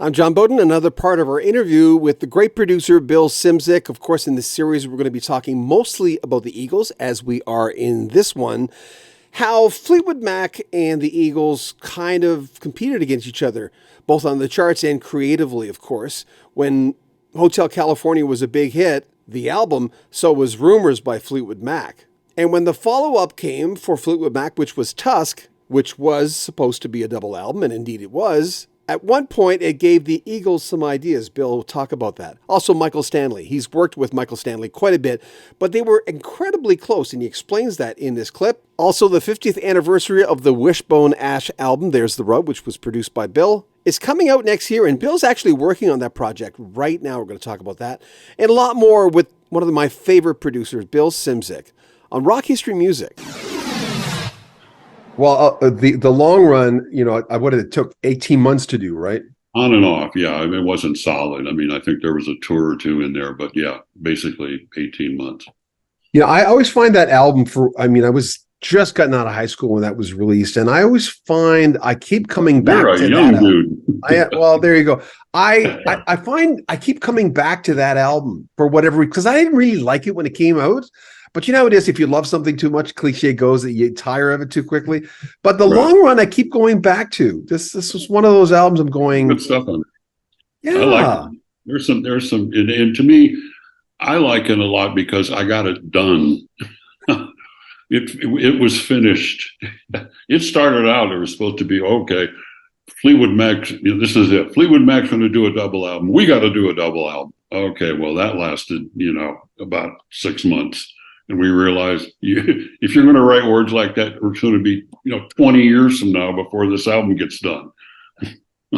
I'm John Bowden, another part of our interview with the great producer Bill Szymczyk. Of course, in this series, we're going to be talking mostly about the Eagles, as we are in this one. How Fleetwood Mac and the Eagles kind of competed against each other, both on the charts and creatively, of course. When Hotel California was a big hit, the album, so was Rumors by Fleetwood Mac. And when the follow-up came for Fleetwood Mac, which was Tusk, which was supposed to be a double album, and indeed it was, at one point, it gave the Eagles some ideas. Bill will talk about that. Also, Michael Stanley. He's worked with Michael Stanley quite a bit, but they were incredibly close, and he explains that in this clip. Also, the 50th anniversary of the Wishbone Ash album, There's the Rub, which was produced by Bill, is coming out next year, and Bill's actually working on that project right now. We're going to talk about that, and a lot more with one of my favorite producers, Bill Szymczyk, on Rock History Music. Well, the long run, what it took 18 months to do, right? On and off, yeah. I mean, it wasn't solid. I mean, I think there was a tour or two in there, but yeah, basically 18 months. I always find that album I was just gotten out of high school when that was released, and I always find I keep coming back You're a to young that dude. well, there you go. I find I keep coming back to that album for whatever, because I didn't really like it when it came out. But you know how it is, if you love something too much, cliche goes that you tire of it too quickly. But the long run, I keep going back to. This was one of those albums I'm going. Good stuff on it. Yeah. I like it. There's some, and to me, I like it a lot because I got it done. It was finished. It started out, it was supposed to be, okay, Fleetwood Mac, this is it. Fleetwood Mac's going to do a double album. We got to do a double album. Okay, well, that lasted, about 6 months. And we realized if you're going to write words like that, it's going to be 20 years from now before this album gets done.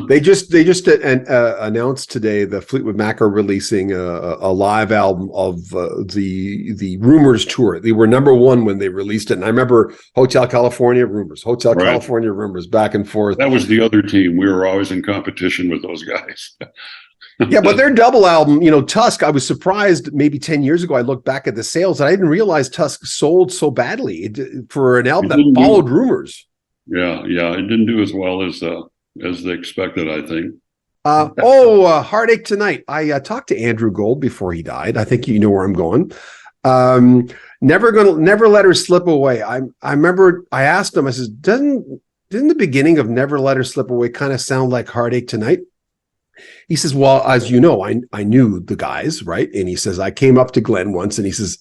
They just announced today the Fleetwood Mac are releasing a live album of the Rumors tour. They were number one when they released it, and I remember Hotel California Rumors, California Rumors, back and forth. That was the other team. We were always in competition with those guys. Yeah, but their double album, Tusk, I was surprised maybe 10 years ago. I looked back at the sales and I didn't realize Tusk sold so badly for an album that followed Rumors. Yeah, it didn't do as well as they expected, I think. Heartache Tonight. I talked to Andrew Gold before he died. I think you know where I'm going. Never Let Her Slip Away. I remember I asked him, I said, didn't the beginning of Never Let Her Slip Away kind of sound like Heartache Tonight? He says, well, as you know, I knew the guys, right? And he says, I came up to Glenn once and he says,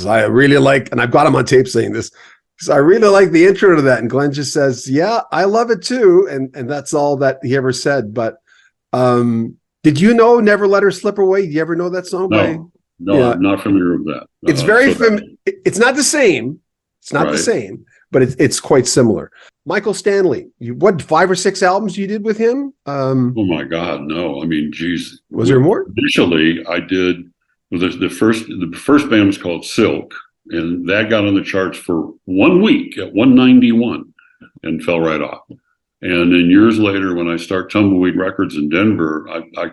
I really like, and I've got him on tape saying this, so I really like the intro to that. And Glenn just says, yeah, I love it too. And that's all that he ever said. But did you know Never Let Her Slip Away? Did you ever know that song? No, yeah. I'm not familiar with that. It's very it's not the same. It's not the same, but it's quite similar. Michael Stanley, what 5 or 6 albums you did with him? Oh my God, no! I mean, geez, was there more? Initially, I did. Well, the first band was called Silk, and that got on the charts for 1 week at 191, and fell right off. And then years later, when I started Tumbleweed Records in Denver, I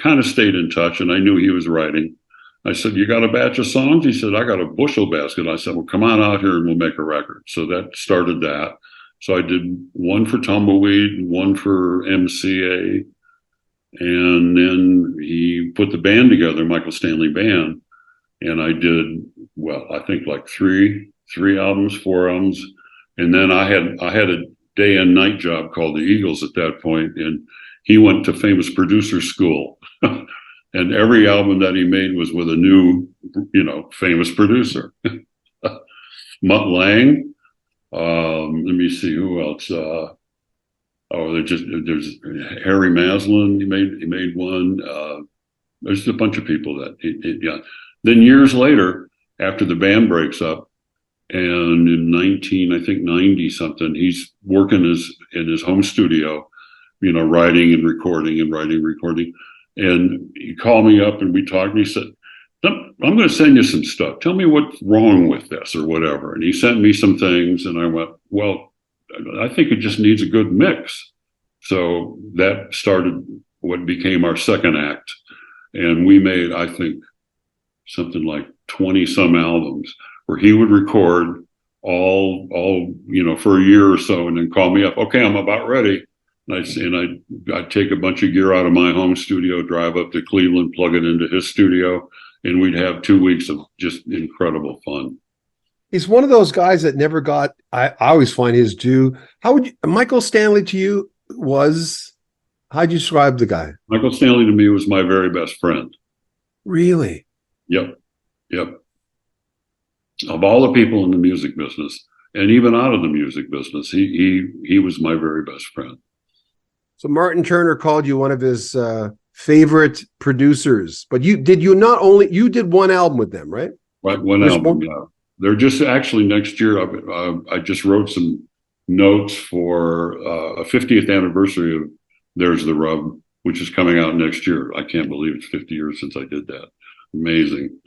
kind of stayed in touch, and I knew he was writing. I said, you got a batch of songs? He said, I got a bushel basket. I said, well, come on out here and we'll make a record. So that started that. So I did one for Tumbleweed, one for MCA, and then he put the band together, Michael Stanley Band, and I did, well, I think like three albums, 4 albums, and then I had a day and night job called the Eagles at that point, and he went to famous producer school. And every album that he made was with a new, famous producer. Mutt Lange. Let me see who else. There's Harry Maslin. He made one. There's a bunch of people that. Yeah. Then years later, after the band breaks up, and in 90 something, he's working in his home studio, writing and recording and writing and recording. And he called me up and we talked, and he said, I'm going to send you some stuff. Tell me what's wrong with this or whatever. And he sent me some things and I went, well, I think it just needs a good mix. So that started what became our second act. And we made, I think, something like 20 some albums where he would record all, for a year or so and then call me up. Okay, I'm about ready. I'd take a bunch of gear out of my home studio, drive up to Cleveland, plug it into his studio, and we'd have 2 weeks of just incredible fun. He's one of those guys that never got, I always find his due. How would you, Michael Stanley to you how'd you describe the guy? Michael Stanley to me was my very best friend. Really? Yep. Of all the people in the music business, and even out of the music business, he was my very best friend. So Martin Turner called you one of his favorite producers, but you did one album with them, right? Right, one album. Yeah, they're just actually next year. I just wrote some notes for a 50th anniversary of There's the Rub, which is coming out next year. I can't believe it's 50 years since I did that. Amazing.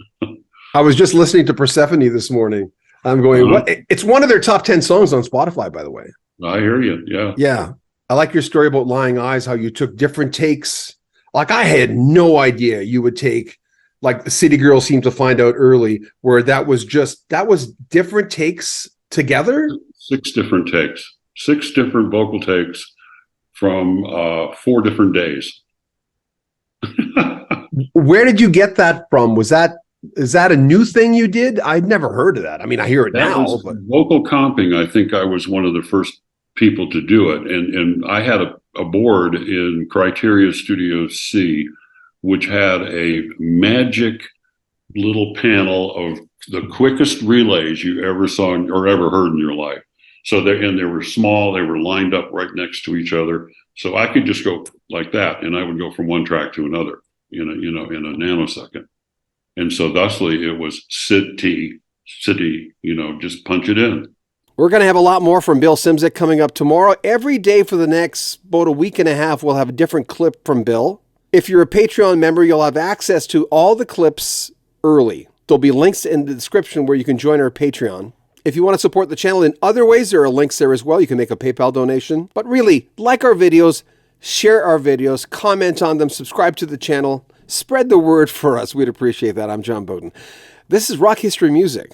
I was just listening to Persephone this morning. I'm going, what? It's one of their top 10 songs on Spotify, by the way. I hear you. Yeah. Yeah. I like your story about Lying Eyes, how you took different takes. Like I had no idea you would take, like the City Girl seemed to find out early, where that was different takes together. 6 different takes, 6 different vocal takes from 4 different days. Where did you get that from? Is that a new thing you did? I'd never heard of that. I mean, I hear it now. But vocal comping, I think I was one of the first people to do it. And I had a board in Criteria Studio C, which had a magic little panel of the quickest relays you ever saw or ever heard in your life. So they were small, they were lined up right next to each other. So I could just go like that, and I would go from one track to another in a nanosecond. And so thusly it was city, just punch it in. We're going to have a lot more from Bill Szymczyk coming up tomorrow. Every day for the next about a week and a half, we'll have a different clip from Bill. If you're a Patreon member, you'll have access to all the clips early. There'll be links in the description where you can join our Patreon. If you want to support the channel in other ways, there are links there as well. You can make a PayPal donation. But really, like our videos, share our videos, comment on them, subscribe to the channel, spread the word for us. We'd appreciate that. I'm John Bowden. This is Rock History Music.